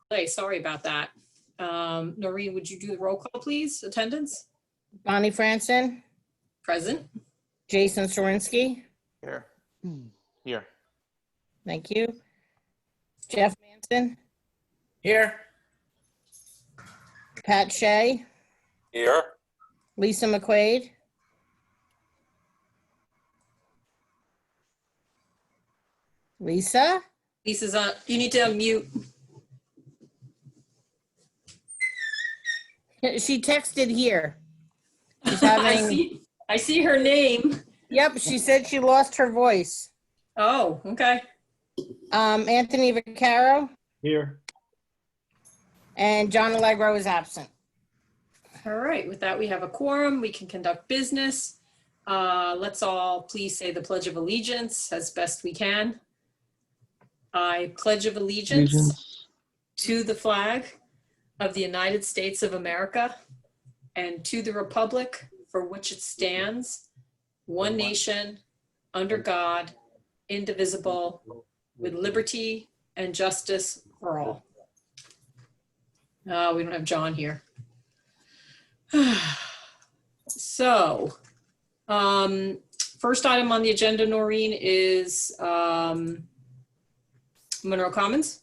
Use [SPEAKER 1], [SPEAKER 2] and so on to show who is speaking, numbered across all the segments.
[SPEAKER 1] delay. Sorry about that. Noreen, would you do the roll call, please? Attendance?
[SPEAKER 2] Bonnie Franson,
[SPEAKER 1] Present.
[SPEAKER 2] Jason Sorinsky,
[SPEAKER 3] Here. Here.
[SPEAKER 2] thank you. Jeff Manson,
[SPEAKER 4] Here.
[SPEAKER 2] Pat Shea,
[SPEAKER 4] Here.
[SPEAKER 2] Lisa McQuaid, Lisa,
[SPEAKER 1] Lisa's on. You need to unmute.
[SPEAKER 2] she texted here. She's
[SPEAKER 1] I
[SPEAKER 2] having,
[SPEAKER 1] see her name.
[SPEAKER 2] yep, she said she lost her voice.
[SPEAKER 1] Oh, okay.
[SPEAKER 2] Anthony Vaccaro
[SPEAKER 5] Here.
[SPEAKER 2] and John Allegro is absent.
[SPEAKER 1] All right. With that, we have a quorum. We can conduct business. Let's all please say the Pledge of Allegiance as best we can. I pledge of allegiance to the flag of the United States of America and to the republic for which it stands, one nation, under God, indivisible, with liberty and justice for all. We don't have John here. So, first item on the agenda, Noreen, is Monroe Commons.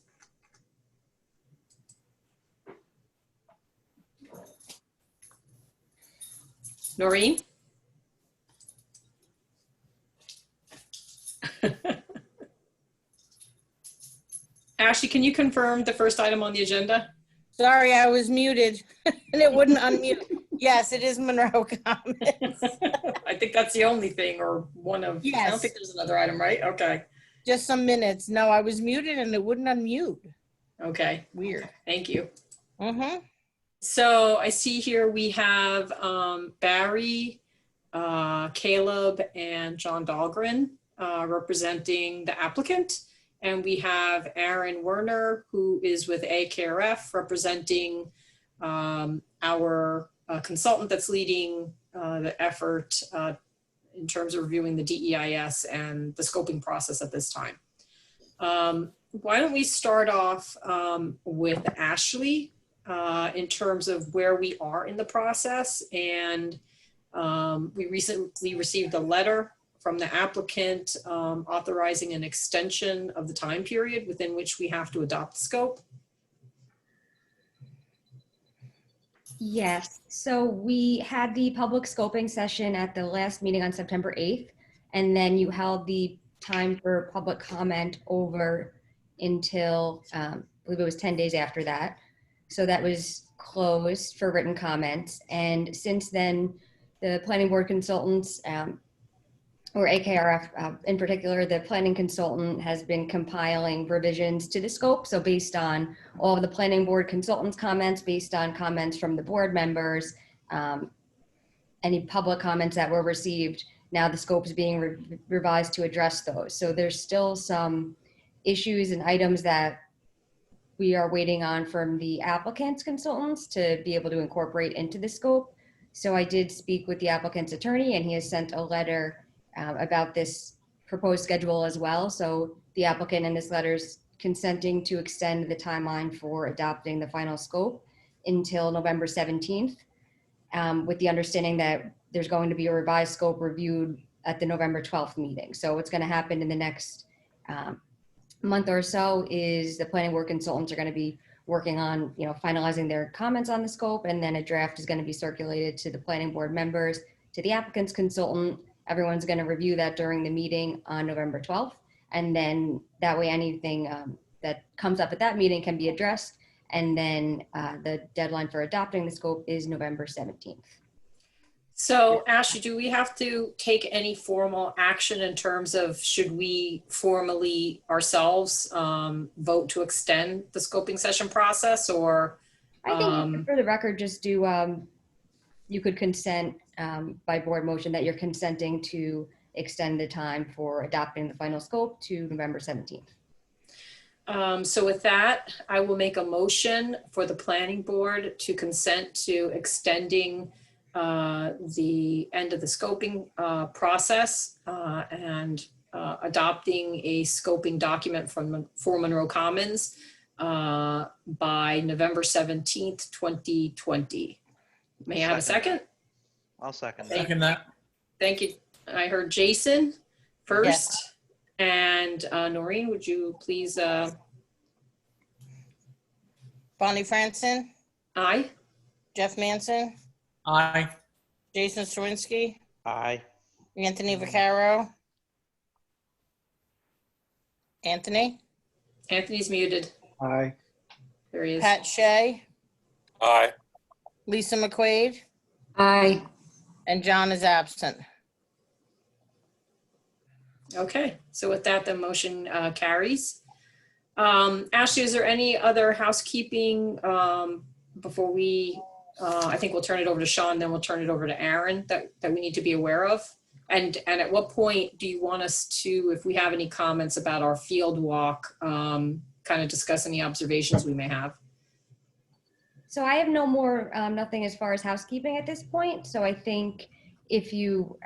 [SPEAKER 1] Noreen? Ashley, can you confirm the first item on the agenda?
[SPEAKER 2] Sorry, I was muted and it wouldn't unmute. Yes, it is Monroe Commons.
[SPEAKER 1] I think that's the only thing, or one of, I
[SPEAKER 2] Yes.
[SPEAKER 1] don't think there's another item, right? Okay,
[SPEAKER 2] Just some minutes. No, I was muted and it wouldn't unmute.
[SPEAKER 1] okay,
[SPEAKER 2] Weird.
[SPEAKER 1] thank you.
[SPEAKER 2] Mm-hmm.
[SPEAKER 1] So I see here we have Barry, Caleb, and John Dahlgren representing the applicant. And we have Aaron Werner, who is with AKRF, representing our consultant that's leading the effort in terms of reviewing the DEIS and the scoping process at this time. Why don't we start off with Ashley in terms of where we are in the process. And we recently received a letter from the applicant authorizing an extension of the time period within which we have to adopt the scope.
[SPEAKER 6] Yes, so we had the public scoping session at the last meeting on September 8th, and then you held the time for public comment over until, I believe it was 10 days after that. So that was closed for written comments. And since then, the planning board consultants, or AKRF in particular, the planning consultant has been compiling revisions to the scope. So based on all of the planning board consultants' comments, based on comments from the board members, any public comments that were received, now the scope is being revised to address those. So there's still some issues and items that we are waiting on from the applicant's consultants to be able to incorporate into the scope. So I did speak with the applicant's attorney, and he has sent a letter about this proposed schedule as well. So the applicant in this letter is consenting to extend the timeline for adopting the final scope until November 17th, with the understanding that there's going to be a revised scope reviewed at the November 12th meeting. So what's going to happen in the next month or so is the planning board consultants are going to be working on, finalizing their comments on the scope, and then a draft is going to be circulated to the planning board members, to the applicant's consultant. Everyone's going to review that during the meeting on November 12th. And then that way anything that comes up at that meeting can be addressed. And then the deadline for adopting the scope is November 17th.
[SPEAKER 1] So Ashley, do we have to take any formal action in terms of, should we formally ourselves vote to extend the scoping session process, or?
[SPEAKER 6] I think for the record, just do, you could consent by board motion that you're consenting to extend the time for adopting the final scope to November 17th.
[SPEAKER 1] So with that, I will make a motion for the planning board to consent to extending the end of the scoping process and adopting a scoping document for Monroe Commons by November 17th, 2020. May I have a second?
[SPEAKER 3] I'll second that.
[SPEAKER 4] Second that.
[SPEAKER 1] Thank you. I heard Jason first.
[SPEAKER 2] Yes.
[SPEAKER 1] And Noreen, would you please,
[SPEAKER 2] Bonnie Franson,
[SPEAKER 1] aye?
[SPEAKER 2] Jeff Manson,
[SPEAKER 4] Aye.
[SPEAKER 2] Jason Swinsky,
[SPEAKER 3] Aye.
[SPEAKER 2] Anthony Vaccaro. Anthony,
[SPEAKER 1] Anthony's muted.
[SPEAKER 5] Aye.
[SPEAKER 1] There he is.
[SPEAKER 2] Pat Shea,
[SPEAKER 4] Aye.
[SPEAKER 2] Lisa McQuaid,
[SPEAKER 6] Aye.
[SPEAKER 2] and John is absent.
[SPEAKER 1] Okay, so with that, the motion carries. Ashley, is there any other housekeeping before we, I think we'll turn it over to Sean, then we'll turn it over to Aaron that we need to be aware of? And at what point do you want us to, if we have any comments about our field walk, kind of discuss any observations we may have?
[SPEAKER 6] So I have no more, nothing as far as housekeeping at this point. So I think if you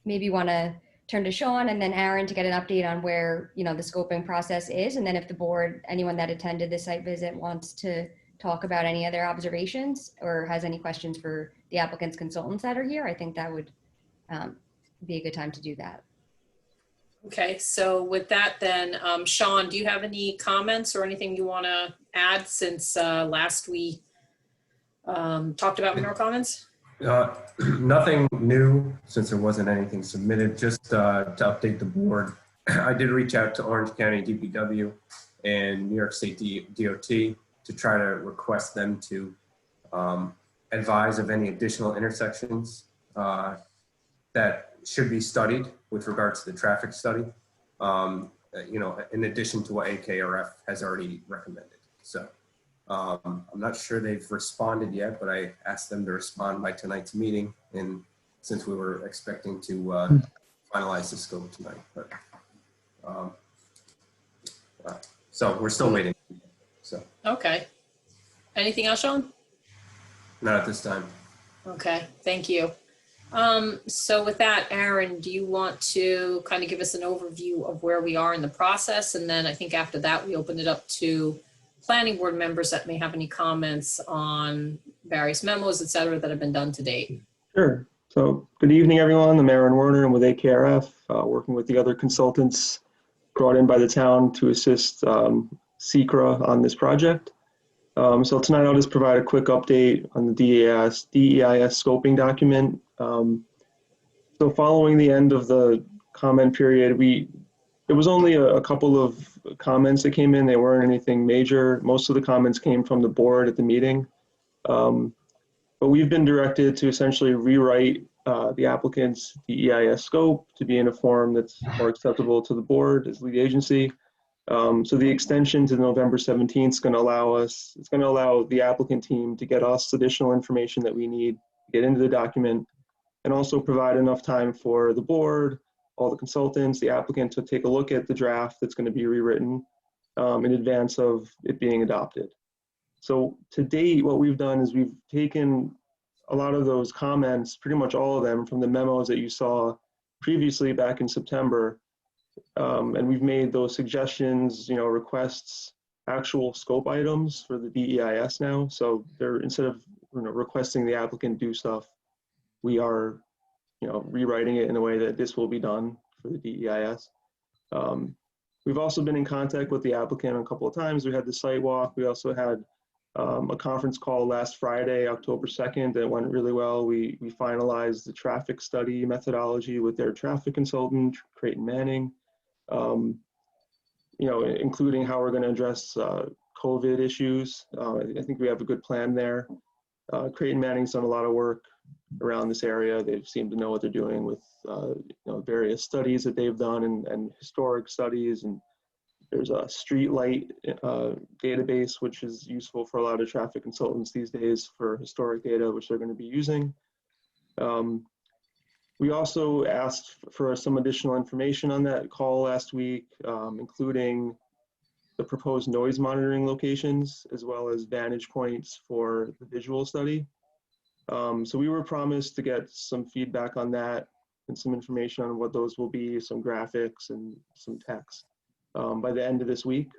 [SPEAKER 6] maybe want to turn to Sean and then Aaron to get an update on where, the scoping process is. And then if the board, anyone that attended the site visit wants to talk about any other observations or has any questions for the applicant's consultants that are here, I think that would be a good time to do that.
[SPEAKER 1] Okay, so with that then, Sean, do you have any comments or anything you want to add since last we talked about Monroe Commons?
[SPEAKER 5] Nothing new since there wasn't anything submitted, just to update the board. I did reach out to Orange County DPW and New York State DOT to try to request them to advise of any additional intersections that should be studied with regards to the traffic study, in addition to what AKRF has already recommended. So I'm not sure they've responded yet, but I asked them to respond by tonight's meeting. And since we were expecting to finalize the scope tonight, but so we're still waiting. So
[SPEAKER 1] Okay. Anything else, Sean?
[SPEAKER 5] not at this time.
[SPEAKER 1] Okay, thank you. So with that, Aaron, do you want to kind of give us an overview of where we are in the process? And then I think after that, we open it up to planning board members that may have any comments on various memos, et cetera, that have been done to date.
[SPEAKER 7] Sure. So good evening, everyone. I'm Aaron Werner. I'm with AKRF, working with the other consultants brought in by the town to assist SECRA on this project. So tonight I'll just provide a quick update on the DEIS scoping document. So following the end of the comment period, there was only a couple of comments that came in. They weren't anything major. Most of the comments came from the board at the meeting. But we've been directed to essentially rewrite the applicant's DEIS scope to be in a form that's more acceptable to the board as lead agency. So the extension to November 17th is going to allow the applicant team to get us additional information that we need to get into the document, and also provide enough time for the board, all the consultants, the applicant to take a look at the draft that's going to be rewritten in advance of it being adopted. So to date, what we've done is we've taken a lot of those comments, pretty much all of them, from the memos that you saw previously back in September, and we've made those suggestions, requests, actual scope items for the DEIS now. So they're, instead of requesting the applicant do stuff, we are rewriting it in a way that this will be done for the DEIS. We've also been in contact with the applicant a couple of times. We had the site walk. We also had a conference call last Friday, October 2nd, that went really well. We finalized the traffic study methodology with their traffic consultant, Creighton Manning, including how we're going to address COVID issues. I think we have a good plan there. Creighton Manning's done a lot of work around this area. They seem to know what they're doing with various studies that they've done and historic studies, and there's a street light database, which is useful for a lot of traffic consultants these days for historic data, which they're going to be using. We also asked for some additional information on that call last week, including the proposed noise monitoring locations, as well as vantage points for the visual study. So we were promised to get some feedback on that and some information on what those will be, some graphics and some text by the end of this week.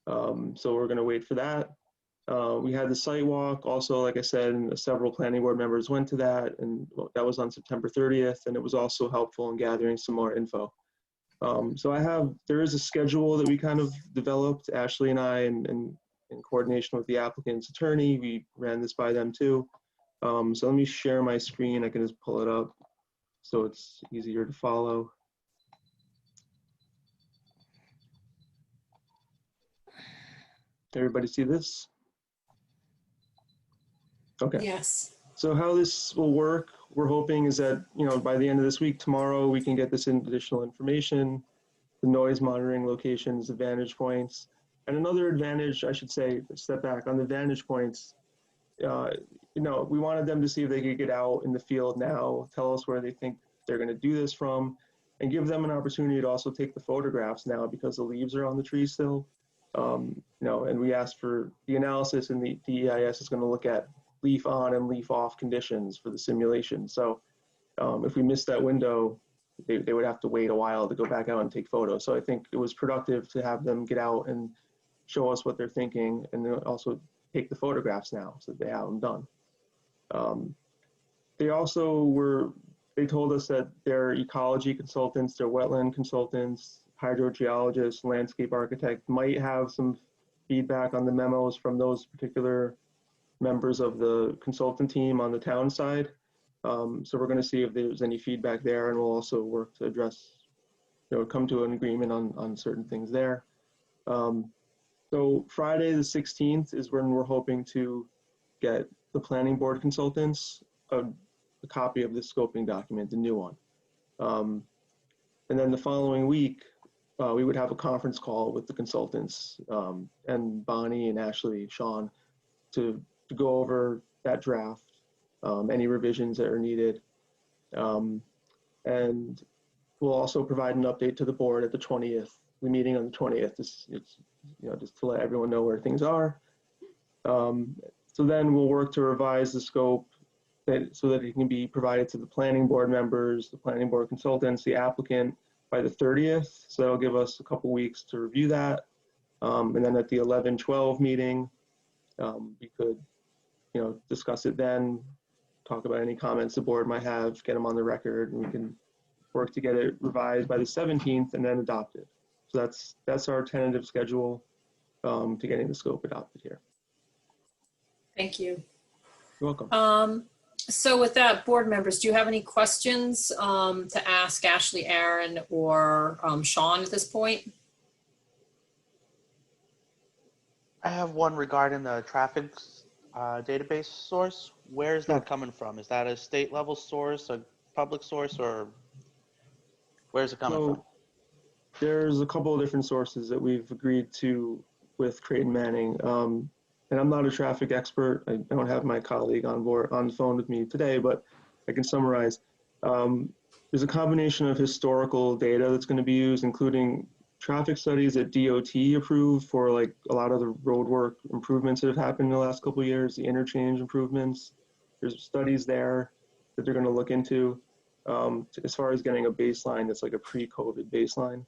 [SPEAKER 7] So we're going to wait for that. We had the site walk also, like I said, and several planning board members went to that, and that was on September 30th, and it was also helpful in gathering some more info. So there is a schedule that we kind of developed, Ashley and I, and in coordination with the applicant's attorney. We ran this by them too. So let me share my screen. I can just pull it up so it's easier to follow. Everybody see this? Okay.
[SPEAKER 1] Yes.
[SPEAKER 7] So how this will work, we're hoping is that, by the end of this week, tomorrow, we can get this additional information, the noise monitoring locations, the vantage points. And another advantage, I should say, step back on the vantage points, we wanted them to see if they could get out in the field now, tell us where they think they're going to do this from, and give them an opportunity to also take the photographs now because the leaves are on the trees still. And we asked for the analysis, and the EIS is going to look at leaf on and leaf off conditions for the simulation. So if we miss that window, they would have to wait a while to go back out and take photos. So I think it was productive to have them get out and show us what they're thinking, and then also take the photographs now so that they have them done. They told us that their ecology consultants, their wetland consultants, hydrogeologists, landscape architect might have some feedback on the memos from those particular members of the consultant team on the town side. So we're going to see if there's any feedback there, and we'll also work to address, come to an agreement on certain things there. So Friday the 16th is when we're hoping to get the planning board consultants a copy of the scoping document, the new one. And then the following week, we would have a conference call with the consultants and Bonnie and Ashley, Sean, to go over that draft, any revisions that are needed. And we'll also provide an update to the board at the 20th. We're meeting on the 20th. It's just to let everyone know where things are. So then we'll work to revise the scope so that it can be provided to the planning board members, the planning board consultants, the applicant by the 30th. So that'll give us a couple weeks to review that. And then at the 11/12 meeting, we could, discuss it then, talk about any comments the board might have, get them on the record, and we can work to get it revised by the 17th and then adopted. So that's our tentative schedule to getting the scope adopted here.
[SPEAKER 1] Thank you.
[SPEAKER 7] You're welcome.
[SPEAKER 1] So with that, board members, do you have any questions to ask Ashley, Aaron, or Sean at this point?
[SPEAKER 3] I have one regarding the traffic database source. Where is that coming from? Is that a state level source, a public source, or where's it coming from?
[SPEAKER 7] There's a couple of different sources that we've agreed to with Creighton Manning. And I'm not a traffic expert. I don't have my colleague on the phone with me today, but I can summarize. There's a combination of historical data that's going to be used, including traffic studies that DOT approved for like a lot of the roadwork improvements that have happened in the last couple of years, the interchange improvements. There's studies there that they're going to look into as far as getting a baseline that's like a pre-COVID baseline.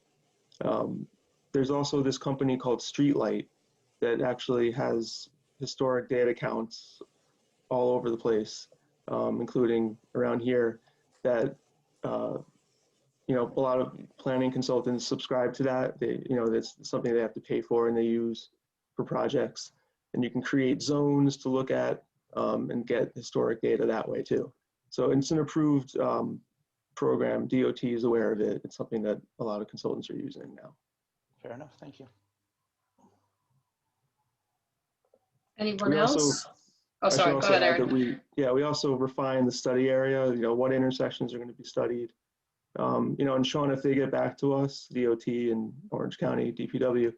[SPEAKER 7] There's also this company called Streetlight that actually has historic data counts all over the place, including around here, that a lot of planning consultants subscribe to that. That's something they have to pay for and they use for projects. And you can create zones to look at and get historic data that way too. So it's an approved program. DOT is aware of it. It's something that a lot of consultants are using now.
[SPEAKER 3] Fair enough. Thank you.
[SPEAKER 1] Anyone
[SPEAKER 7] We
[SPEAKER 1] else?
[SPEAKER 7] also-
[SPEAKER 1] Oh, sorry. Go ahead, Aaron.
[SPEAKER 7] We also refined the study area, what intersections are going to be studied. And Sean, if they get back to us, DOT and Orange County, DPW,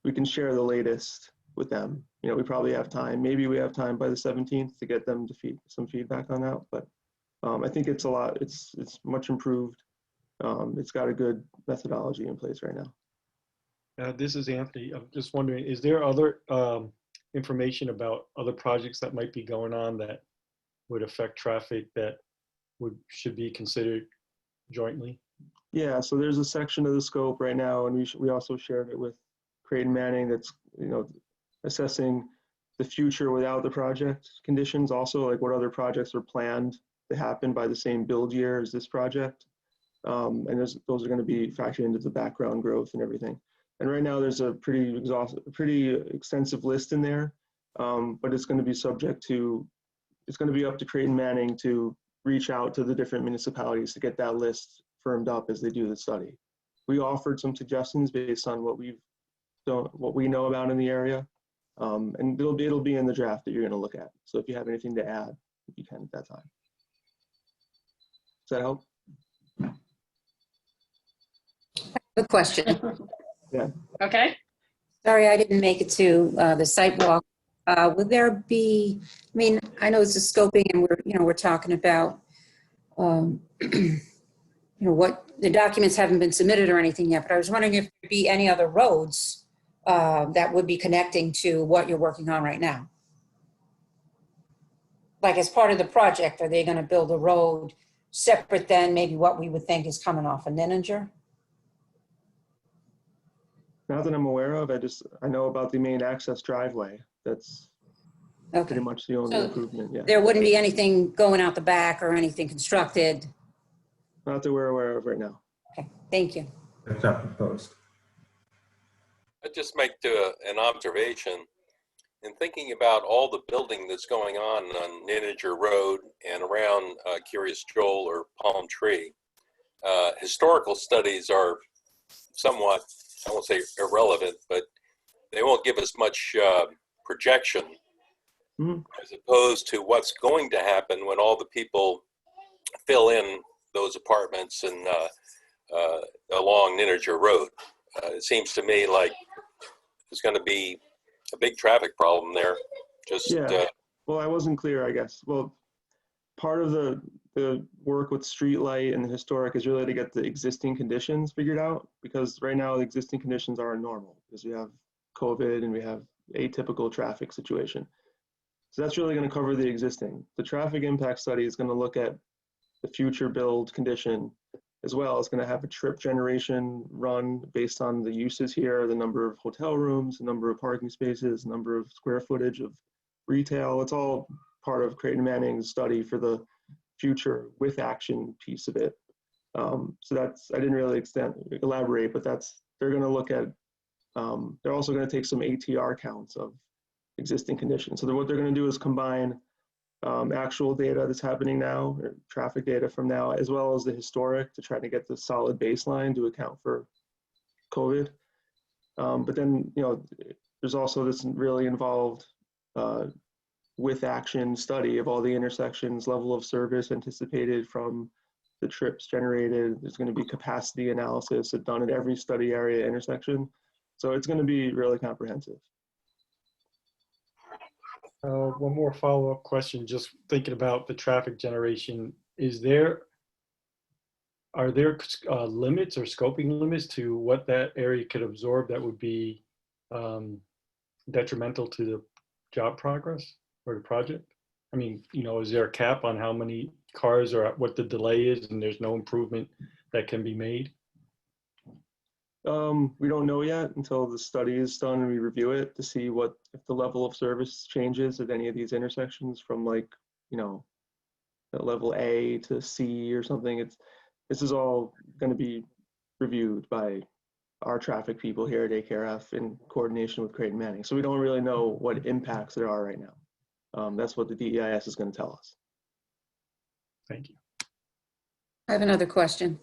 [SPEAKER 7] we can share the latest with them. We probably have time. Maybe we have time by the 17th to get them to some feedback on that. But I think it's much improved. It's got a good methodology in place right now.
[SPEAKER 8] This is Anthony. I'm just wondering, is there other information about other projects that might be going on that would affect traffic that should be considered jointly?
[SPEAKER 7] Yeah, so there's a section of the scope right now, and we also shared it with Creighton Manning that's, assessing the future without the project conditions, also like what other projects are planned to happen by the same build year as this project. And those are going to be factored into the background growth and everything. And right now there's a pretty extensive list in there, but it's going to be it's going to be up to Creighton Manning to reach out to the different municipalities to get that list firmed up as they do the study. We offered some suggestions based on what we know about in the area, and it'll be in the draft that you're going to look at. So if you have anything to add, you can at that time. Does that help?
[SPEAKER 9] Good question.
[SPEAKER 7] Yeah.
[SPEAKER 1] Okay.
[SPEAKER 9] Sorry, I didn't make it to the site walk. Would there be, I mean, I know it's a scoping and we're talking about, what the documents haven't been submitted or anything yet, but I was wondering if there'd be any other roads that would be connecting to what you're working on right now. Like as part of the project, are they going to build a road separate than maybe what we would think is coming off of Nininger?
[SPEAKER 7] Not that I'm aware of. I know about the main access driveway. That's
[SPEAKER 9] Okay.
[SPEAKER 7] pretty much the only
[SPEAKER 9] So
[SPEAKER 7] improvement. Yeah.
[SPEAKER 9] there wouldn't be anything going out the back or anything constructed?
[SPEAKER 7] Not that we're aware of right now.
[SPEAKER 9] Okay, thank you.
[SPEAKER 5] That's not proposed.
[SPEAKER 4] I'd just make an observation. In thinking about all the building that's going on Nininger Road and around Curious Joel or Palm Tree, historical studies are somewhat, I won't say irrelevant, but they won't give us much projection as opposed to what's going to happen when all the people fill in those apartments and along Nininger Road. It seems to me like there's going to be a big traffic problem there.
[SPEAKER 7] Well, I wasn't clear, I guess. Well, part of the work with street light and the historic is really to get the existing conditions figured out, because right now the existing conditions aren't normal because we have COVID and we have atypical traffic situation. So that's really going to cover the existing. The traffic impact study is going to look at the future build condition as well. It's going to have a trip generation run based on the uses here, the number of hotel rooms, the number of parking spaces, number of square footage of retail. It's all part of Creighton Manning's study for the future with action piece of it. So that's, I didn't really elaborate, but they're going to look at, they're also going to take some ATR counts of existing conditions. So what they're going to do is combine actual data that's happening now, or traffic data from now, as well as the historic, to try to get the solid baseline to account for COVID. But then, there's also this really involved with action study of all the intersections, level of service anticipated from the trips generated. There's going to be capacity analysis done at every study area intersection. So it's going to be really comprehensive.
[SPEAKER 8] One more follow-up question, just thinking about the traffic generation. Are there limits or scoping limits to what that area could absorb that would be detrimental to the job progress or the project? I mean, is there a cap on how many cars or what the delay is and there's no improvement that can be made?
[SPEAKER 7] We don't know yet until the study is done and we review it to see if the level of service changes at any of these intersections from level A to C or something. This is all going to be reviewed by our traffic people here at AKRF in coordination with Creighton Manning. So we don't really know what impacts there are right now. That's what the DEIS is going to tell us.
[SPEAKER 8] Thank you.
[SPEAKER 9] I have another question.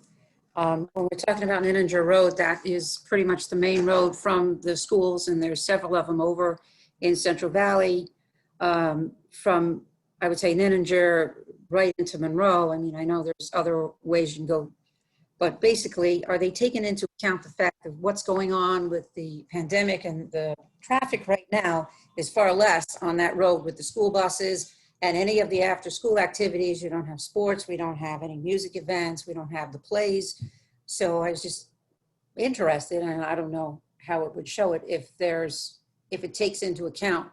[SPEAKER 9] When we're talking about Nininger Road, that is pretty much the main road from the schools, and there's several of them over in Central Valley, from, I would say, Nininger right into Monroe. I mean, I know there's other ways you can go, but basically, are they taking into account the fact of what's going on with the pandemic and the traffic right now is far less on that road with the school buses and any of the after-school activities? You don't have sports, we don't have any music events, we don't have the plays. So I was just interested, and I don't know how it would show it if it takes into account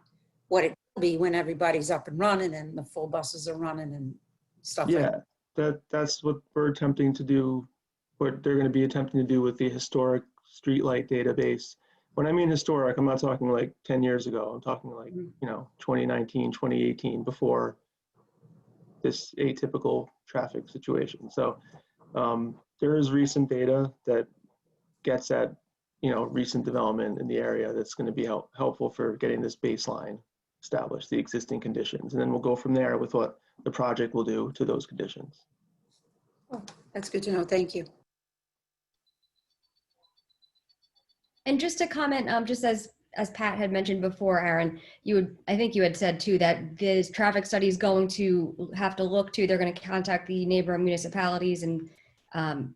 [SPEAKER 9] what it will be when everybody's up and running and the full buses are running and stuff like that.
[SPEAKER 7] That's what we're attempting to do, what they're going to be attempting to do with the historic streetlight database. When I mean historic, I'm not talking like 10 years ago. I'm talking like, 2019, 2018, before this atypical traffic situation. So there is recent data that gets at, recent development in the area that's going to be helpful for getting this baseline established, the existing conditions. And then we'll go from there with what the project will do to those conditions.
[SPEAKER 9] Oh, that's good to know. Thank you.
[SPEAKER 6] And just to comment, just as Pat had mentioned before, Aaron, I think you had said too that this traffic study is going to have to look to. They're going to contact the neighboring municipalities and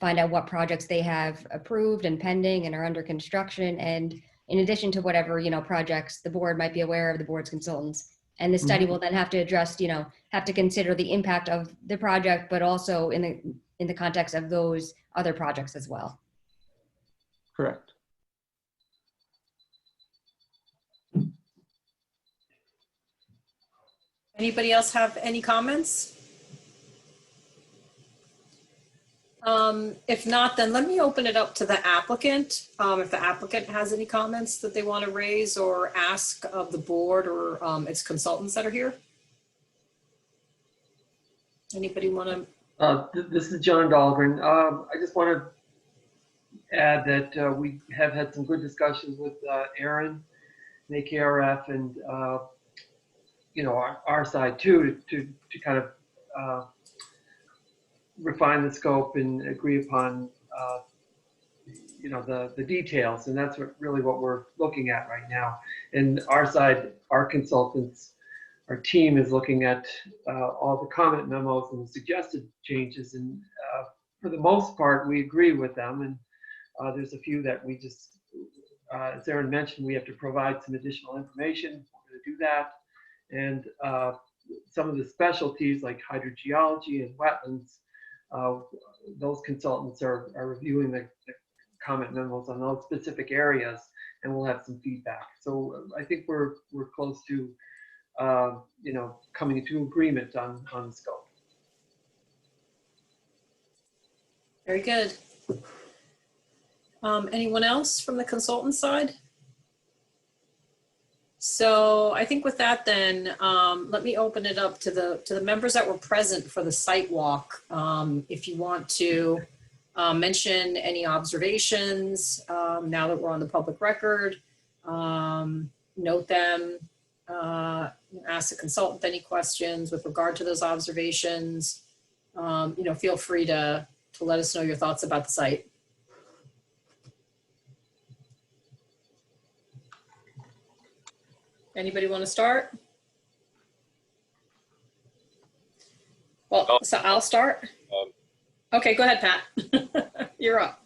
[SPEAKER 6] find out what projects they have approved and pending and are under construction. And in addition to whatever projects the board might be aware of, the board's consultants. And the study will then have to address, have to consider the impact of the project, but also in the context of those other projects as well.
[SPEAKER 7] Correct.
[SPEAKER 1] Anybody else have any comments? If not, then let me open it up to the applicant. If the applicant has any comments that they want to raise or ask of the board or its consultants that are here. Anybody want to?
[SPEAKER 10] This is John Dahlgren. I just want to add that we have had some good discussions with Aaron, and AKRF, and our side too, to kind of refine the scope and agree upon the details, and that's really what we're looking at right now. And our side, our consultants, our team is looking at all the comment memos and the suggested changes, and for the most part we agree with them, and there's a few that we just, as Aaron mentioned, we have to provide some additional information. We're going to do that. And some of the specialties like hydrogeology and wetlands, those consultants are reviewing the comment memos on those specific areas, and we'll have some feedback. So I think we're close to coming to agreement on the scope.
[SPEAKER 1] Very good. Anyone else from the consultant side? So I think with that then, let me open it up to the members that were present for the site walk. If you want to mention any observations now that we're on the public record, note them, ask the consultant any questions with regard to those observations. Feel free to let us know your thoughts about the site. Anybody want to start? Well, so I'll start. Okay, go ahead, Pat. You're up.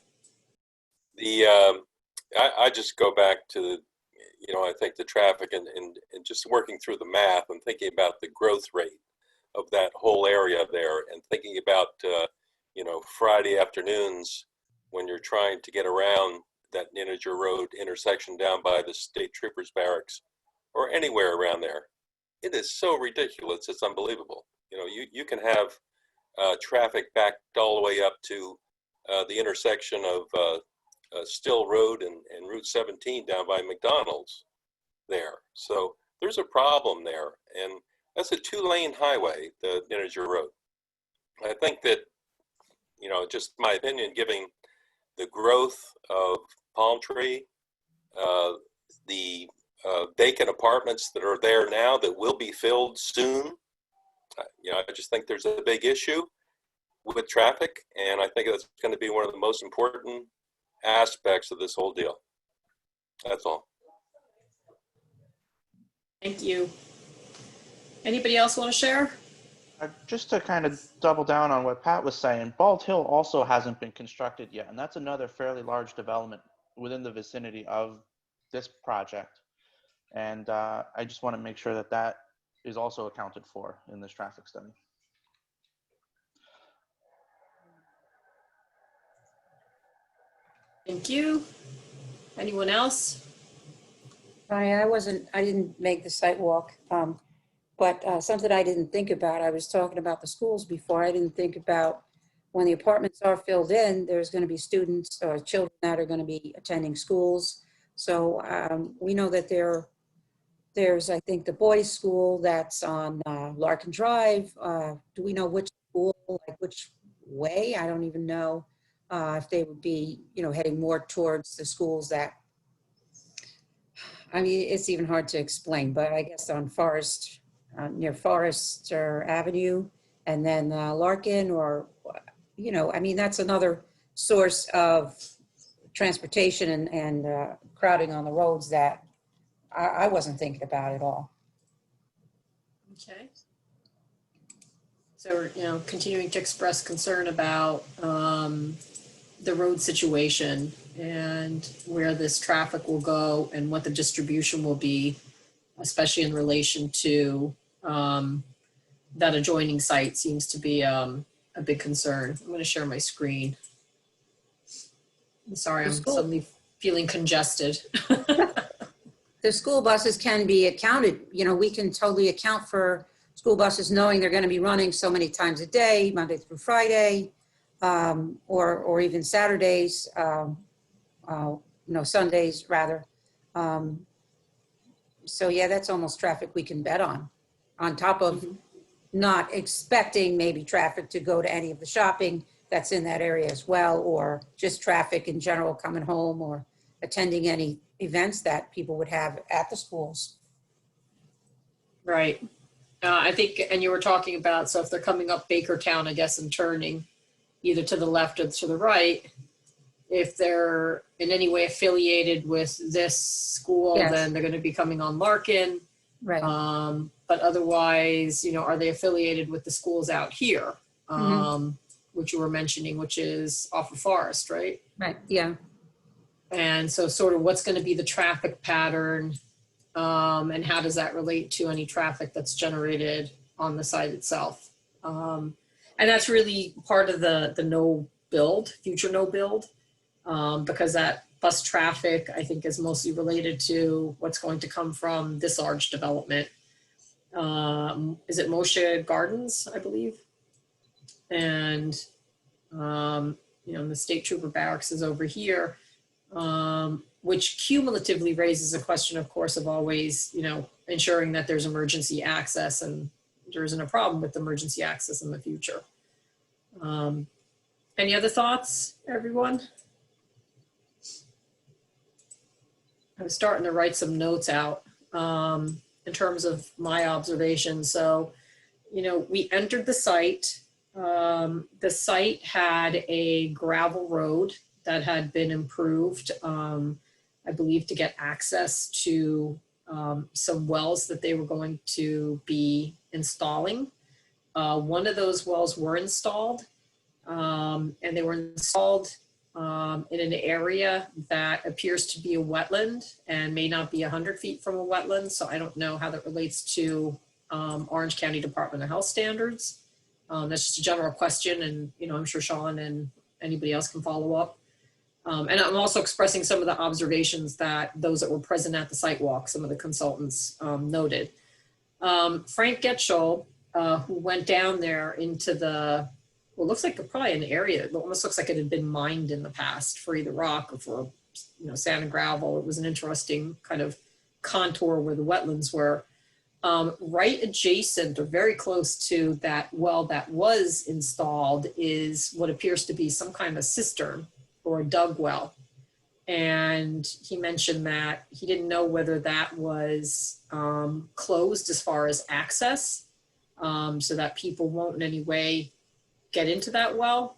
[SPEAKER 4] I just go back to the, I think the traffic and just working through the math and thinking about the growth rate of that whole area there, and thinking about, Friday afternoons when you're trying to get around that Ninninger Road intersection down by the State Troopers Barracks, or anywhere around there. It is so ridiculous, it's unbelievable. You can have traffic backed all the way up to the intersection of Still Road and Route 17 down by McDonald's there. So there's a problem there, and that's a 2-lane highway, the Ninninger Road. I think that, just my opinion, given the growth of Palm Tree, the vacant apartments that are there now that will be filled soon. I just think there's a big issue with traffic, and I think that's going to be one of the most important aspects of this whole deal. That's all.
[SPEAKER 1] Thank you. Anybody else want to share?
[SPEAKER 3] Just to kind of double down on what Pat was saying, Bald Hill also hasn't been constructed yet, and that's another fairly large development within the vicinity of this project. And I just want to make sure that that is also accounted for in this traffic study.
[SPEAKER 1] Thank you. Anyone else?
[SPEAKER 9] I didn't make the site walk, but something I didn't think about, I was talking about the schools before. I didn't think about when the apartments are filled in, there's going to be students or children that are going to be attending schools. So we know that there's, I think, the boys' school that's on Larkin Drive. Do we know which school, like which way? I don't even know if they would be, heading more towards the schools that, I mean, it's even hard to explain, but I guess on Forest, near Forester Avenue, and then Larkin, or, I mean, that's another source of transportation and crowding on the roads that I wasn't thinking about at all.
[SPEAKER 1] Okay. So we're, continuing to express concern about the road situation and where this traffic will go and what the distribution will be, especially in relation to that adjoining site seems to be a big concern. I'm going to share my screen. I'm sorry, I'm suddenly feeling congested.
[SPEAKER 9] The school buses can be accounted, we can totally account for school buses knowing they're going to be running so many times a day, Monday through Friday, or even Saturdays, Sundays rather. So yeah, that's almost traffic we can bet on top of not expecting maybe traffic to go to any of the shopping that's in that area as well, or just traffic in general coming home or attending any events that people would have at the schools.
[SPEAKER 1] Right. I think, and you were talking about, so if they're coming up Bakertown, I guess, and turning either to the left or to the right, if they're in any way affiliated with this school,
[SPEAKER 9] Yes.
[SPEAKER 1] then they're going to be coming on Larkin.
[SPEAKER 9] Right.
[SPEAKER 1] But otherwise, are they affiliated with the schools out here, which you were mentioning, which is off of Forest, right?
[SPEAKER 9] Right, yeah.
[SPEAKER 1] And so sort of what's going to be the traffic pattern, and how does that relate to any traffic that's generated on the site itself? And that's really part of the no build, future no build, because that bus traffic, I think, is mostly related to what's going to come from this large development. Is it Moshe Gardens, I believe? And, the State Trooper Barracks is over here. Which cumulatively raises a question, of course, of always, ensuring that there's emergency access and there isn't a problem with emergency access in the future. Any other thoughts, everyone? I was starting to write some notes out in terms of my observations. So, we entered the site. The site had a gravel road that had been improved, I believe, to get access to some wells that they were going to be installing. One of those wells were installed, and they were installed in an area that appears to be a wetland and may not be 100 feet from a wetland. So I don't know how that relates to Orange County Department of Health standards. That's just a general question, and I'm sure Sean and anybody else can follow up. And I'm also expressing some of the observations that those that were present at the site walk, some of the consultants noted. Frank Getchell, who went down there into the, well, looks like probably an area, it almost looks like it had been mined in the past for either rock or for, sand and gravel. It was an interesting kind of contour where the wetlands were. Right adjacent or very close to that well that was installed is what appears to be some kind of cistern or a dug well. And he mentioned that he didn't know whether that was closed as far as access, so that people won't in any way get into that well.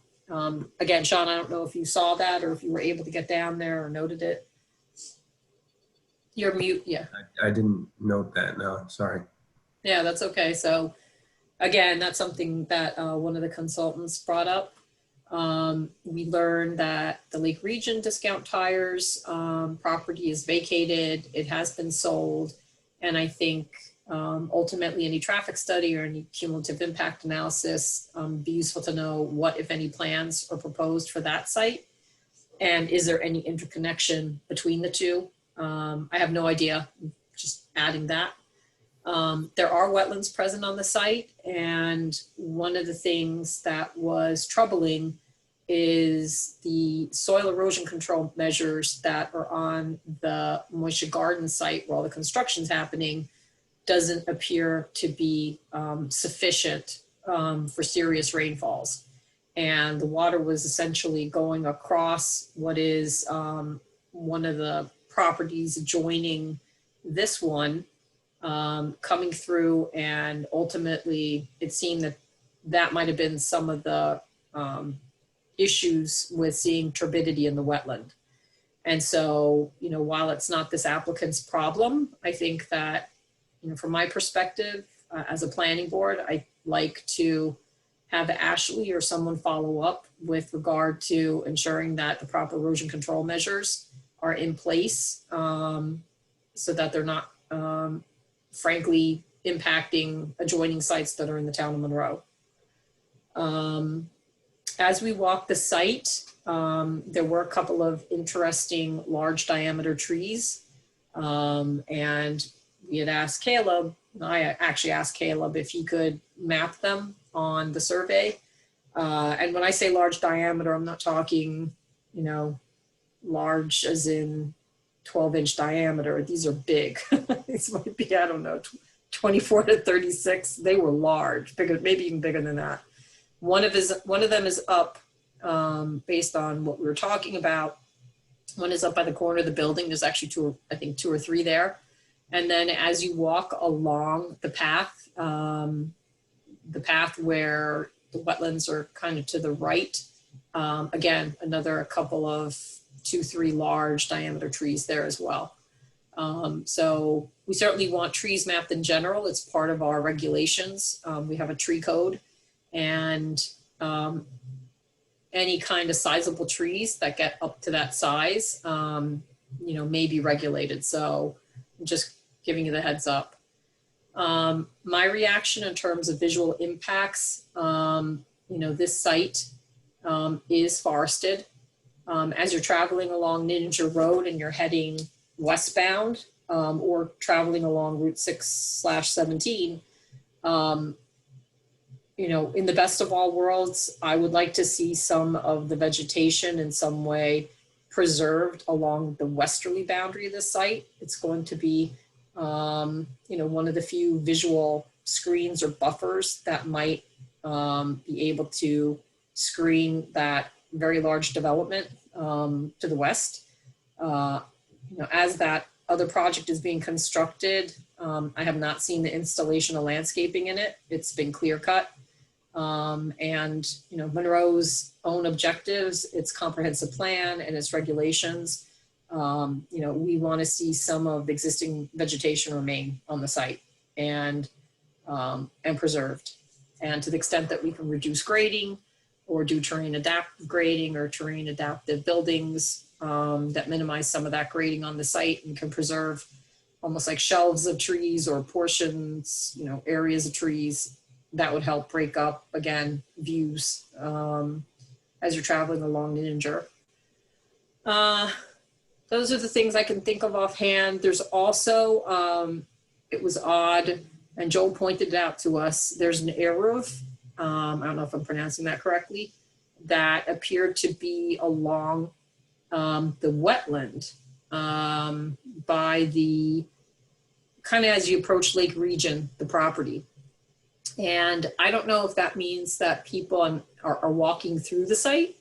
[SPEAKER 1] Again, Sean, I don't know if you saw that or if you were able to get down there or noted it. You're mute, yeah.
[SPEAKER 5] I didn't note that, no, sorry.
[SPEAKER 1] Yeah, that's okay. So again, that's something that one of the consultants brought up. We learned that the Lake Region Discount Tires property is vacated. It has been sold. And I think ultimately any traffic study or any cumulative impact analysis be useful to know what, if any, plans are proposed for that site. And is there any interconnection between the two? I have no idea, just adding that. There are wetlands present on the site, and one of the things that was troubling is the soil erosion control measures that are on the Moisture Garden site where all the construction's happening doesn't appear to be sufficient for serious rainfalls. And the water was essentially going across what is one of the properties adjoining this one, coming through, and ultimately it seemed that that might have been some of the issues with seeing turbidity in the wetland. And so, you know, while it's not this applicant's problem, I think that, you know, from my perspective, as a planning board, I like to have Ashley or someone follow up with regard to ensuring that the proper erosion control measures are in place, so that they're not, frankly, impacting adjoining sites that are in the town of Monroe. As we walked the site, there were a couple of interesting large diameter trees. And we had asked Caleb, I actually asked Caleb if he could map them on the survey. And when I say large diameter, I'm not talking, you know, large as in 12-inch diameter. These are big. These might be, I don't know, 24 to 36. They were large, bigger, maybe even bigger than that. One of them is up, based on what we were talking about. One is up by the corner of the building. There's actually I think two or three there. And then as you walk along the path where the wetlands are kind of to the right, again, a couple of 2-3 large diameter trees there as well. So we certainly want trees mapped in general. It's part of our regulations. We have a tree code, and any kind of sizable trees that get up to that size, you know, may be regulated. So I'm just giving you the heads up. My reaction in terms of visual impacts, you know, this site is forested. As you're traveling along Ninja Road and you're heading westbound, or traveling along Route 6/17, you know, in the best of all worlds, I would like to see some of the vegetation in some way preserved along the westerly boundary of the site. It's going to be, you know, one of the few visual screens or buffers that might be able to screen that very large development to the west. You know, as that other project is being constructed, I have not seen the installation of landscaping in it. It's been clear cut. And, you know, Monroe's own objectives, its comprehensive plan and its regulations, you know, we want to see some of the existing vegetation remain on the site and preserved. And to the extent that we can reduce grading or do terrain adaptive grading or terrain adaptive buildings that minimize some of that grading on the site and can preserve almost like shelves of trees or portions, you know, areas of trees, that would help break up, again, views as you're traveling along Ninja. Those are the things I can think of offhand. There's also, it was odd, and Joel pointed it out to us, there's an air roof, I don't know if I'm pronouncing that correctly, that appeared to be along the wetland by the, kind of as you approach Lake Region, the property. And I don't know if that means that people are walking through the site.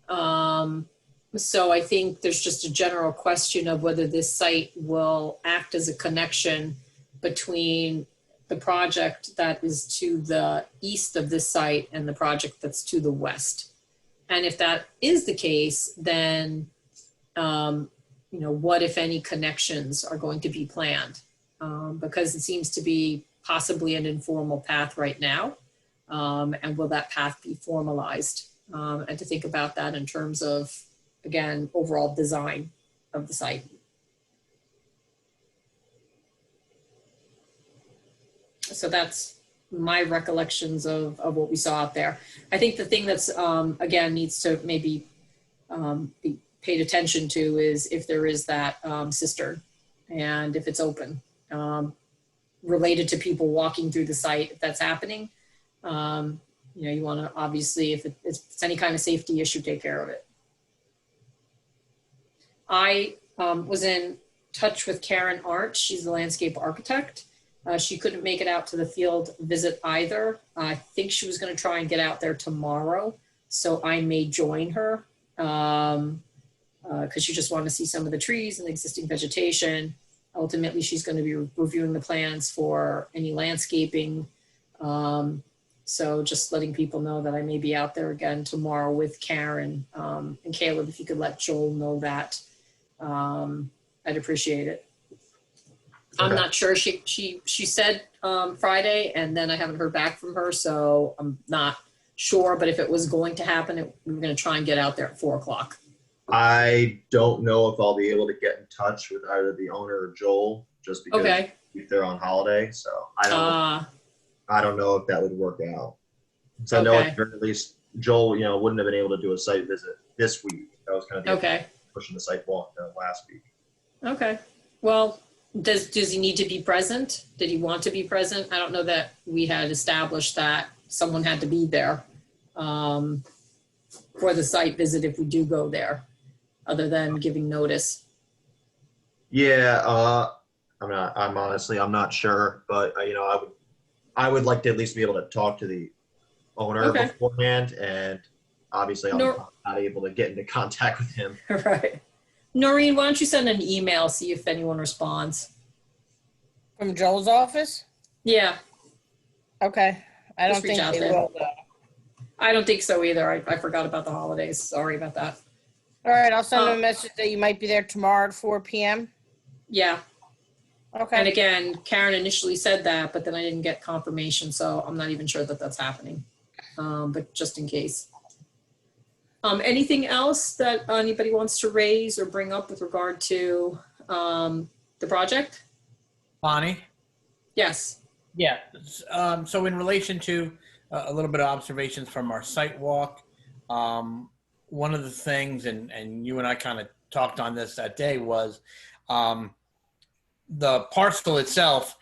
[SPEAKER 1] So I think there's just a general question of whether this site will act as a connection between the project that is to the east of this site and the project that's to the west. And if that is the case, then, you know, what, if any, connections are going to be planned? Because it seems to be possibly an informal path right now. And will that path be formalized? And to think about that in terms of, again, overall design of the site. So that's my recollections of what we saw out there. I think the thing that's, again, needs to maybe be paid attention to is if there is that cistern and if it's open. Related to people walking through the site, if that's happening, you you want to obviously, if it's any kind of safety issue, take care of it. I was in touch with Karen Arndt. She's the landscape architect. She couldn't make it out to the field visit either. I think she was going to try and get out there tomorrow, so I may join her because she just wanted to see some of the trees and the existing vegetation. Ultimately, she's going to be reviewing the plans for any landscaping. So just letting people know that I may be out there again tomorrow with Karen and Caleb. If you could let Joel know that, I'd appreciate it. I'm not sure. She said Friday, and then I haven't heard back from her, so I'm not sure. But if it was going to happen, we were going to try and get out there at 4 o'clock.
[SPEAKER 11] I don't know if I'll be able to get in touch with either the owner or Joel, just because if they're on holiday. So I don't know if that would work out. So I know at the very least Joel, wouldn't have been able to do a site visit this week. That was kind of pushing the site walk last week. Okay.
[SPEAKER 1] Well, does he need to be present? Did he want to be present? I don't know that we had established that someone had to be there for the site visit if we do go there, other than giving notice.
[SPEAKER 11] Yeah, I'm not sure, but I would like to at least be able to talk to the owner beforehand, and obviously I'm not able to get into contact with him.
[SPEAKER 1] Right. Noreen, why don't you send an email, see if anyone responds?
[SPEAKER 2] From Joel's office?
[SPEAKER 1] Yeah.
[SPEAKER 2] Okay. I don't think they will, though.
[SPEAKER 1] I don't think so either. I forgot about the holidays. Sorry about that.
[SPEAKER 2] All right. I'll send them a message that you might be there tomorrow at 4 p.m.
[SPEAKER 1] Yeah.
[SPEAKER 2] Okay.
[SPEAKER 1] And again, Karen initially said that, but then I didn't get confirmation, so I'm not even sure that that's happening. But just in case. Anything else that anybody wants to raise or bring up with regard to the project?
[SPEAKER 12] Bonnie?
[SPEAKER 1] Yes.
[SPEAKER 12] Yeah. So in relation to a little bit of observations from our site walk, one of the things, and you and I kind of talked on this that day, was the parcel itself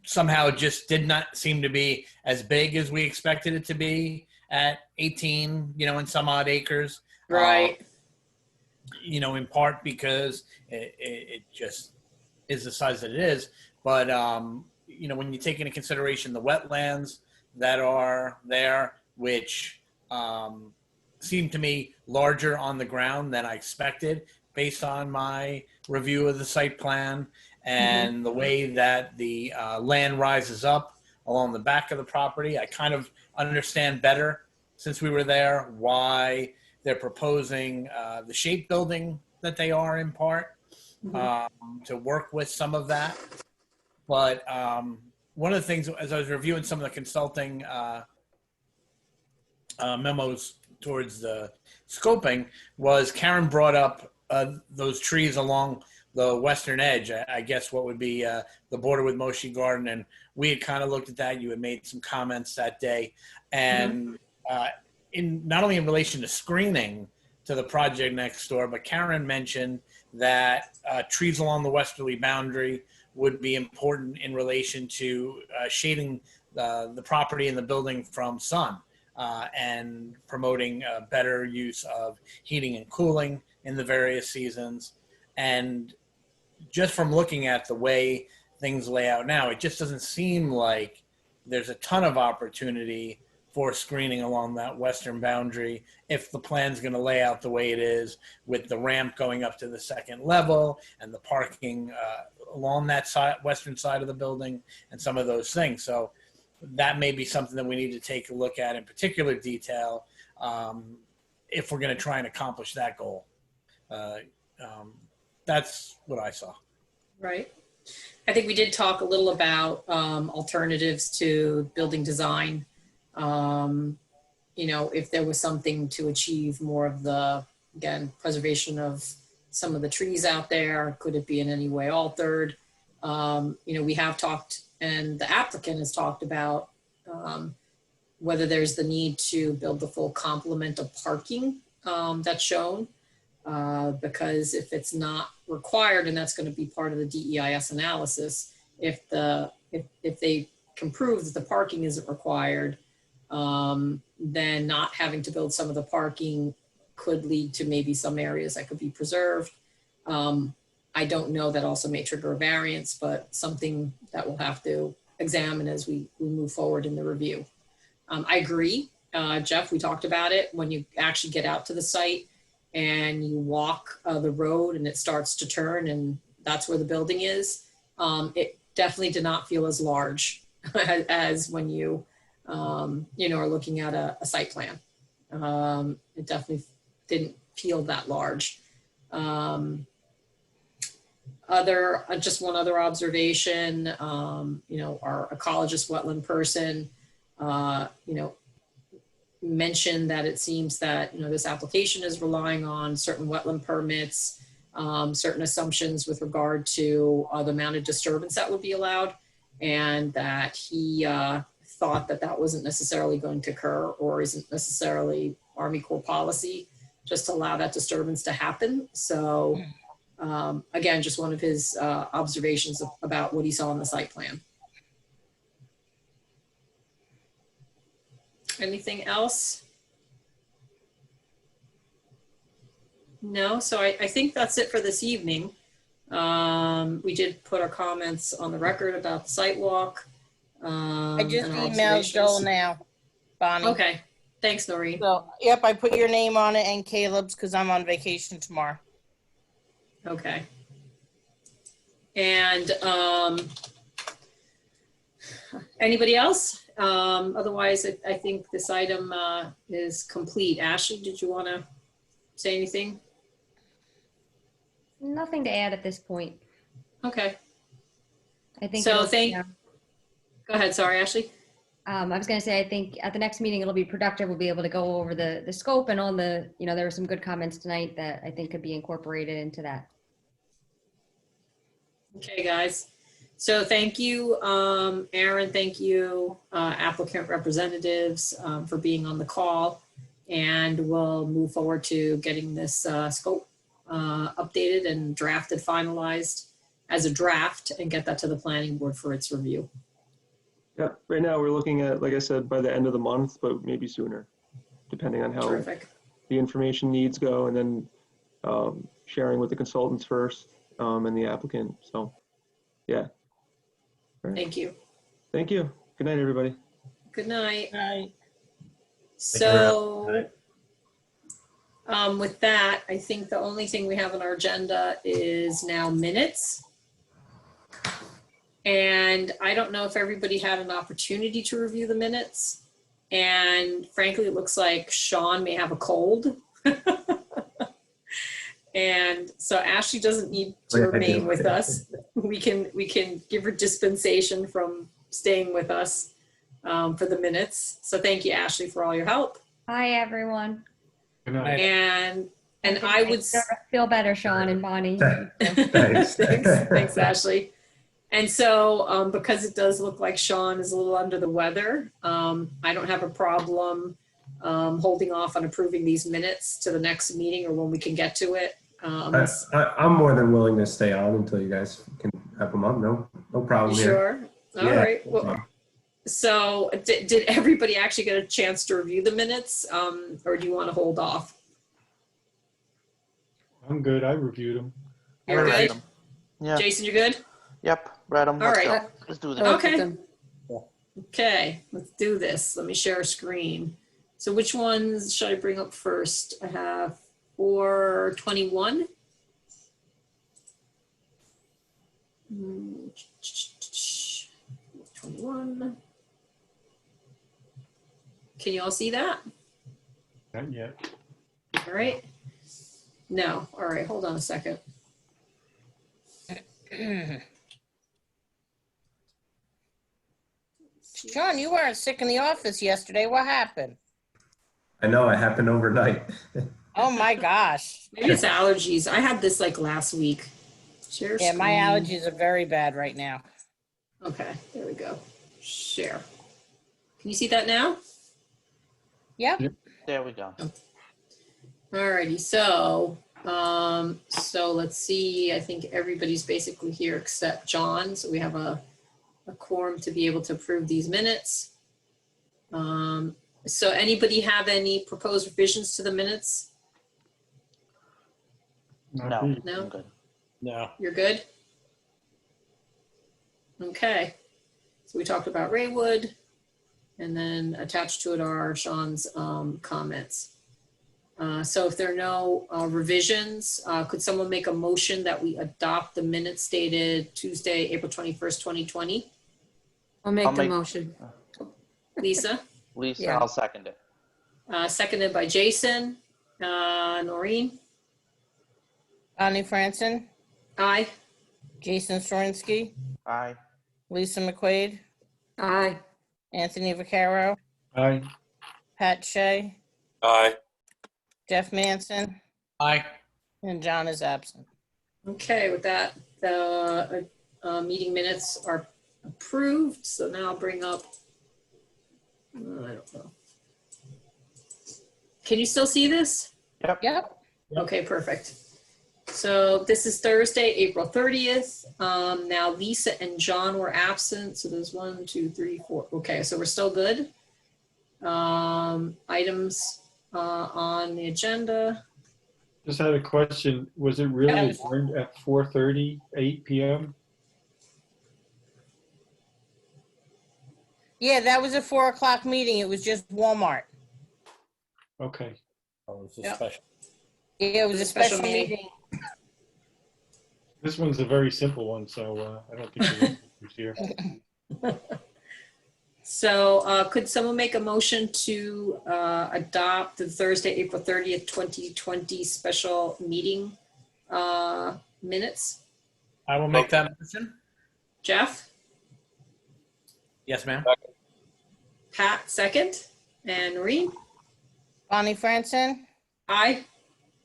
[SPEAKER 12] somehow just did not seem to be as big as we expected it to be at 18, and some odd acres.
[SPEAKER 1] Right.
[SPEAKER 12] In part because it just is the size that it is. But, when you take into consideration the wetlands that are there, which seem to me larger on the ground than I expected based on my review of the site plan, and the way that the land rises up along the back of the property, I kind of understand better since we were there why they're proposing the shape building that they are in part to work with some of that. But one of the things, as I was reviewing some of the consulting memos towards the scoping, was Karen brought up those trees along the western edge, I guess what would be the border with Moshi Garden. And we had kind of looked at that. You had made some comments that day. And in not only in relation to screening to the project next door, but Karen mentioned that trees along the westerly boundary would be important in relation to shading the property and the building from sun and promoting better use of heating and cooling in the various seasons. And just from looking at the way things lay out now, it just doesn't seem like there's a ton of opportunity for screening along that western boundary if the plan's going to lay out the way it is, with the ramp going up to the second level and the parking along that western side of the building and some of those things. So that may be something that we need to take a look at in particular detail if we're going to try and accomplish that goal. That's what I saw.
[SPEAKER 1] Right. I think we did talk a little about alternatives to building design. If there was something to achieve more of the, again, preservation of some of the trees out there, could it be in any way altered? We have talked, and the applicant has talked about whether there's the need to build the full complement of parking that's shown. Because if it's not required, and that's going to be part of the DEIS analysis, if they can prove that the parking isn't required, then not having to build some of the parking could lead to maybe some areas that could be preserved. I don't know, that also may trigger a variance, but something that we'll have to examine as we move forward in the review. I agree, Jeff, we talked about it. When you actually get out to the site and you walk the road and it starts to turn and that's where the building is, it definitely did not feel as large as when you, are looking at a site plan. It definitely didn't feel that large. Just one other observation, our ecologist wetland person, mentioned that it seems that, this application is relying on certain wetland permits, certain assumptions with regard to the amount of disturbance that would be allowed, and that he thought that that wasn't necessarily going to occur or isn't necessarily Army Corps policy, just to allow that disturbance to happen. So again, just one of his observations about what he saw on the site plan. Anything else? No, so I think that's it for this evening. We did put our comments on the record about the site walk.
[SPEAKER 2] I just
[SPEAKER 1] and our
[SPEAKER 2] emailed Joel
[SPEAKER 1] observations.
[SPEAKER 2] now, Bonnie.
[SPEAKER 1] Okay, thanks, Noreen.
[SPEAKER 2] So, yep, I put your name on it and Caleb's because I'm on vacation tomorrow.
[SPEAKER 1] Okay. And anybody else? Otherwise, I think this item is complete. Ashley, did you want to say anything?
[SPEAKER 6] Nothing to add at this point.
[SPEAKER 1] Okay.
[SPEAKER 6] I think.
[SPEAKER 1] So
[SPEAKER 6] it'll-
[SPEAKER 1] Go ahead. Sorry, Ashley.
[SPEAKER 6] I was going to say, I think at the next meeting, it'll be productive. We'll be able to go over the scope and all the, there were some good comments tonight that I think could be incorporated into that.
[SPEAKER 1] Okay, guys. So thank you, Aaron. Thank you, applicant representatives, for being on the call. And we'll move forward to getting this scope updated and drafted, finalized as a draft, and get that to the planning board for its review.
[SPEAKER 7] Yeah, right now we're looking at, like I said, by the end of the month, but maybe sooner, depending on how
[SPEAKER 1] Terrific.
[SPEAKER 7] the information needs go, and then sharing with the consultants first and the applicant. So, yeah. All right.
[SPEAKER 1] Thank you.
[SPEAKER 7] Thank you. Good night, everybody.
[SPEAKER 1] Good night.
[SPEAKER 2] Night.
[SPEAKER 1] So with that, I think the only thing we have on our agenda is now minutes. And I don't know if everybody had an opportunity to review the minutes. And frankly, it looks like Sean may have a cold. And so Ashley doesn't need to remain with us. We can give her dispensation from staying with us for the minutes. So thank you, Ashley, for all your help.
[SPEAKER 6] Hi, everyone.
[SPEAKER 8] Good night.
[SPEAKER 1] And I would
[SPEAKER 6] Feel better, Sean and Bonnie.
[SPEAKER 5] Thanks.
[SPEAKER 1] thanks, Ashley. And so because it does look like Sean is a little under the weather, I don't have a problem holding off on approving these minutes to the next meeting or when we can get to it.
[SPEAKER 5] I'm more than willing to stay on until you guys can have them up. No problem here.
[SPEAKER 1] Sure. All
[SPEAKER 5] Yeah.
[SPEAKER 1] right. Well, so did everybody actually get a chance to review the minutes, or do you want to hold off?
[SPEAKER 8] I'm good. I reviewed them.
[SPEAKER 1] You're
[SPEAKER 3] read
[SPEAKER 1] good?
[SPEAKER 3] them. Yeah.
[SPEAKER 1] Jason, you're good?
[SPEAKER 3] Yep. Read them.
[SPEAKER 1] All
[SPEAKER 3] Let's
[SPEAKER 1] right.
[SPEAKER 3] go. Let's do this.
[SPEAKER 1] Okay. Okay, let's do this. Let me share a screen. So which ones should I bring up first? I have 421. 21. Can you all see that?
[SPEAKER 8] Not yet.
[SPEAKER 1] All right. No. All right. Hold on a second.
[SPEAKER 2] Sean, you weren't sick in the office yesterday. What happened?
[SPEAKER 5] I know it happened overnight.
[SPEAKER 2] Oh my gosh.
[SPEAKER 1] Maybe it's allergies. I had this like last week. Share
[SPEAKER 2] Yeah, my
[SPEAKER 1] screen.
[SPEAKER 2] allergies are very bad right now.
[SPEAKER 1] Okay, there we go. Share. Can you see that now?
[SPEAKER 2] Yep.
[SPEAKER 3] There we go.
[SPEAKER 1] Alrighty, so let's see. I think everybody's basically here except John. So we have a quorum to be able to approve these minutes. So anybody have any proposed revisions to the minutes?
[SPEAKER 3] No,
[SPEAKER 1] No?
[SPEAKER 3] I'm good.
[SPEAKER 12] No.
[SPEAKER 1] You're good? Okay. So we talked about Raywood, and then attached to it are Sean's comments. So if there are no revisions, could someone make a motion that we adopt the minutes dated Tuesday, April 21st, 2020?
[SPEAKER 9] I'll make
[SPEAKER 3] I'll
[SPEAKER 9] the
[SPEAKER 3] make-
[SPEAKER 9] motion.
[SPEAKER 1] Lisa,
[SPEAKER 3] Lisa,
[SPEAKER 9] Yeah.
[SPEAKER 3] I'll second it.
[SPEAKER 1] seconded by Jason. Noreen?
[SPEAKER 2] Bonnie Franson,
[SPEAKER 1] Aye.
[SPEAKER 2] Jason Sorinsky,
[SPEAKER 3] Aye.
[SPEAKER 2] Lisa McQuaid,
[SPEAKER 9] Aye.
[SPEAKER 2] Anthony Vaccaro,
[SPEAKER 8] Aye.
[SPEAKER 2] Pat Shea,
[SPEAKER 4] Aye.
[SPEAKER 2] Jeff Manson,
[SPEAKER 12] Aye.
[SPEAKER 2] and John is absent.
[SPEAKER 1] Okay, with that, the meeting minutes are approved. So now I'll bring up, I don't know. Can you still see this?
[SPEAKER 2] Yep.
[SPEAKER 1] Okay, perfect. So this is Thursday, April 30th. Now Lisa and John were absent. So there's 1, 2, 3, 4. Okay, so we're still good. Items on the agenda.
[SPEAKER 8] Just had a question. Was it really
[SPEAKER 2] Yes.
[SPEAKER 8] adjourned at 4:30, 8 p.m.?
[SPEAKER 2] Yeah, that was a 4 o'clock meeting. It was just Walmart.
[SPEAKER 8] Okay.
[SPEAKER 12] Oh, it's a
[SPEAKER 1] Yep.
[SPEAKER 12] special.
[SPEAKER 2] Yeah, it was a special meeting.
[SPEAKER 8] This one's a very simple one, so I don't think it's here.
[SPEAKER 1] So could someone make a motion to adopt the Thursday, April 30th, 2020 special meeting minutes?
[SPEAKER 12] I will make that motion.
[SPEAKER 1] Jeff?
[SPEAKER 12] Yes, ma'am.
[SPEAKER 1] Pat, second. And Noreen?
[SPEAKER 2] Bonnie Franson,
[SPEAKER 1] Aye.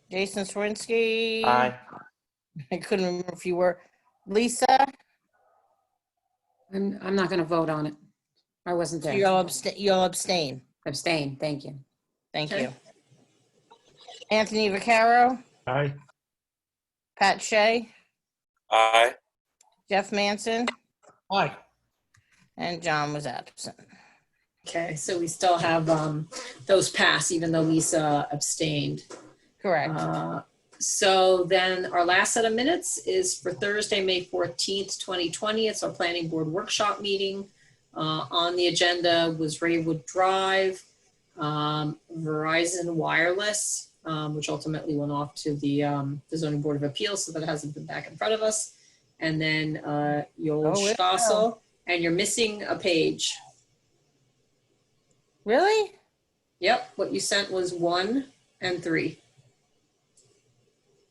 [SPEAKER 2] Jason Sorinsky.
[SPEAKER 3] Aye.
[SPEAKER 2] I couldn't remember if you were. Lisa,
[SPEAKER 9] I'm not going to vote on it. I wasn't there.
[SPEAKER 2] you'll abstain.
[SPEAKER 9] Abstain, thank you.
[SPEAKER 2] Thank
[SPEAKER 1] Okay.
[SPEAKER 2] you. Anthony Vaccaro,
[SPEAKER 8] Aye.
[SPEAKER 2] Pat Shea,
[SPEAKER 4] Aye.
[SPEAKER 2] Jeff Manson,
[SPEAKER 12] Aye.
[SPEAKER 2] and John was absent.
[SPEAKER 1] Okay, so we still have those pass, even though Lisa abstained.
[SPEAKER 2] Correct.
[SPEAKER 1] So then our last set of minutes is for Thursday, May 14th, 2020. It's our planning board workshop meeting. On the agenda was Raywood Drive, Verizon Wireless, which ultimately went off to the zoning board of appeals, so that hasn't been back in front of us. And then Yoel
[SPEAKER 2] Oh, it
[SPEAKER 1] Stossel, and you're missing a page.
[SPEAKER 2] Really?
[SPEAKER 1] Yep, what you sent was 1 and 3.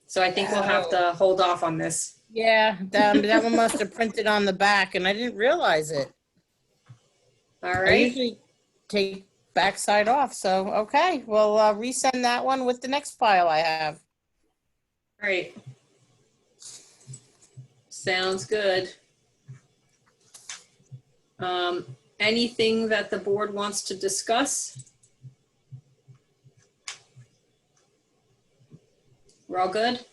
[SPEAKER 1] So I think we'll have to hold off on this.
[SPEAKER 2] Yeah, that one must have printed on the back and I didn't realize it.
[SPEAKER 1] All
[SPEAKER 2] I
[SPEAKER 1] right,
[SPEAKER 2] usually take backside off, so, okay. Well, resend that one with the next file I have.
[SPEAKER 1] great. Sounds good. Anything that the board wants to discuss? We're all good?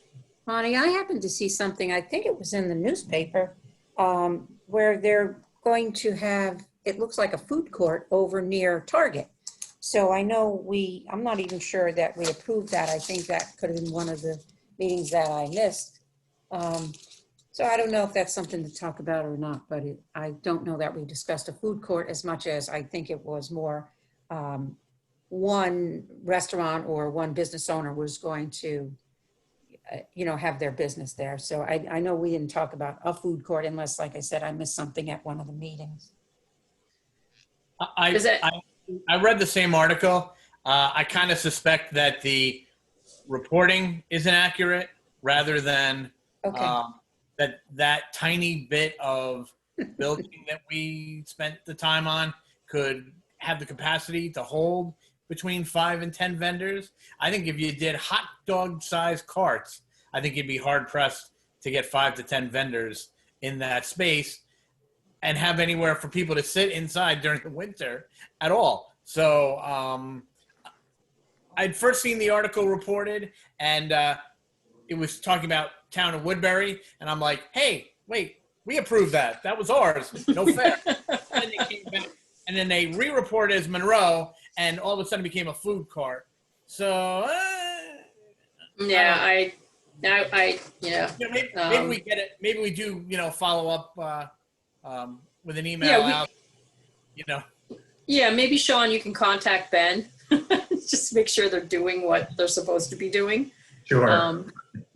[SPEAKER 9] Bonnie, I happened to see something, I think it was in the newspaper, where they're going to have, it looks like a food court over near Target. So I know I'm not even sure that we approved that. I think that could have been one of the meetings that I missed. So I don't know if that's something to talk about or not, but I don't know that we discussed a food court as much as I think it was more one restaurant or one business owner was going to have their business there. So I know we didn't talk about a food court unless, like I said, I missed something at one of the meetings.
[SPEAKER 12] I read the same article. I kind of suspect that the reporting isn't accurate rather than
[SPEAKER 9] Okay.
[SPEAKER 12] that tiny bit of building that we spent the time on could have the capacity to hold between 5 and 10 vendors. I think if you did hot dog sized carts, I think you'd be hard pressed to get 5 to 10 vendors in that space and have anywhere for people to sit inside during the winter at all. So I'd first seen the article reported and it was talking about town of Woodbury. And I'm like, hey, wait, we approved that. That was ours. No fair. And they came back, and then they re-reported as Monroe. and all of a sudden it became a food cart. So
[SPEAKER 1] Yeah, I yeah.
[SPEAKER 12] maybe we get it. Maybe we do, follow up with an email
[SPEAKER 1] Yeah,
[SPEAKER 12] out.
[SPEAKER 1] Yeah, maybe Sean, you can contact Ben. Just make sure they're doing what they're supposed to be doing.
[SPEAKER 5] Sure.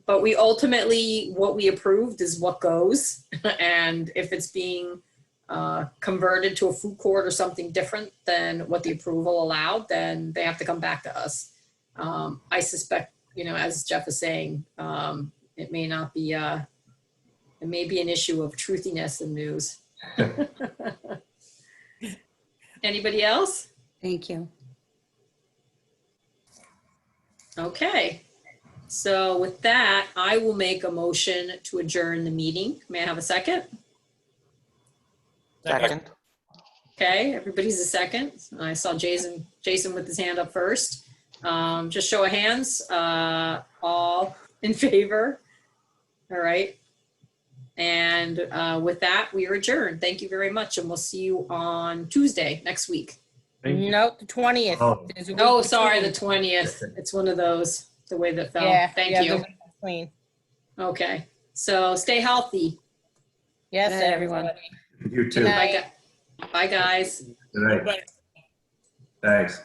[SPEAKER 1] But we ultimately, what we approved is what goes. And if it's being converted to a food court or something different than what the approval allowed, then they have to come back to us. I suspect, as Jeff is saying, it may not be, it may be an issue of truthiness in news. Anybody else?
[SPEAKER 9] Thank you.
[SPEAKER 1] Okay. So with that, I will make a motion to adjourn the meeting. May I have a second?
[SPEAKER 3] Second.
[SPEAKER 1] Okay, everybody's a second. I saw Jason with his hand up first. Just show of hands, all in favor. All right. And with that, we are adjourned. Thank you very much. And we'll see you on Tuesday next week.
[SPEAKER 2] Nope, the 20th.
[SPEAKER 5] Oh.
[SPEAKER 2] There's a week
[SPEAKER 1] Oh, sorry, the
[SPEAKER 2] between.
[SPEAKER 1] 20th. It's one of those, the way that fell.
[SPEAKER 2] Yeah,
[SPEAKER 1] Thank
[SPEAKER 2] yeah,
[SPEAKER 1] you.
[SPEAKER 2] the week between.
[SPEAKER 1] Okay. So stay healthy.
[SPEAKER 2] Yes,
[SPEAKER 9] Good night, everyone.
[SPEAKER 2] everybody.
[SPEAKER 5] You too.
[SPEAKER 2] Good night.
[SPEAKER 1] Bye, guys.
[SPEAKER 5] Good night. Thanks.